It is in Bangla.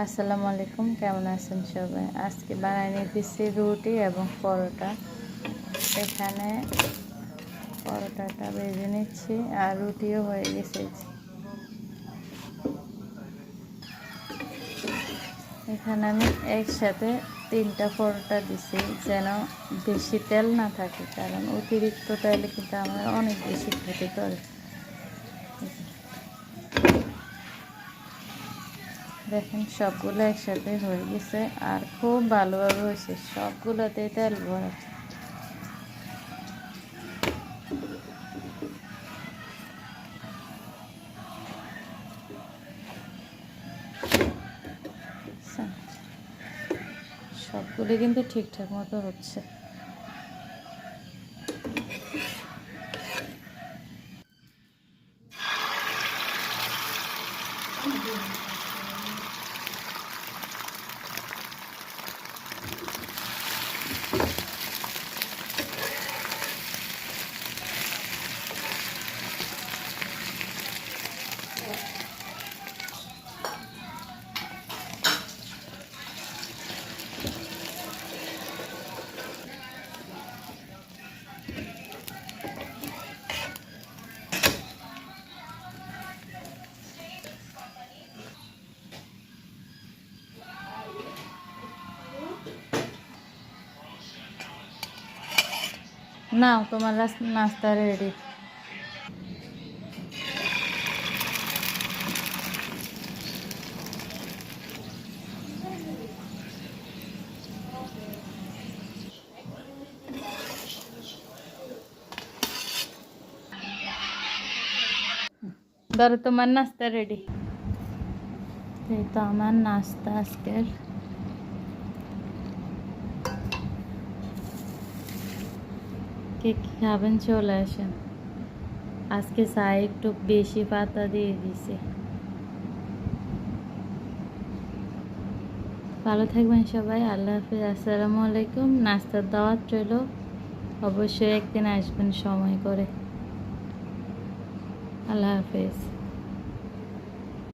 আসসালামু আলাইকুম, কেমন আছেন সবাই? আজকে বানাই নিতেছি রুটি এবং পরোটা। এখানে পরোটাটা ভেজে নিচ্ছি আর রুটিও হয়ে গেছে। এখানে আমি একসাথে 3টা পরোটা দিছি যেন বেশি তেল না থাকে, কারণ অতিরিক্ত তেলে কিন্তু আমার অনেক বেশি ক্ষতি করে। দেখেন সবগুলো একসাথে হয়ে গেছে আর খুব ভালোভাবে হয়েছে, সবগুলোতে তেল ভরা। সবগুলো কিন্তু ঠিকঠাক মতো হচ্ছে। নাও, তোমার নাস্তা রেডি। ধরো, তোমার নাস্তা রেডি। এই তো আমার নাস্তা আজকের। কে কি খাবেন চলে আসেন। আজকে চা একটু বেশি পাতা দিয়ে দিছে। ভালো থাকবেন সবাই, আল্লাহ হাফিজ, আসসালামু আলাইকুম। নাস্তার দাওয়াত রইল, অবশ্যই একদিন আসবেন সময় করে। আল্লাহ হাফিজ।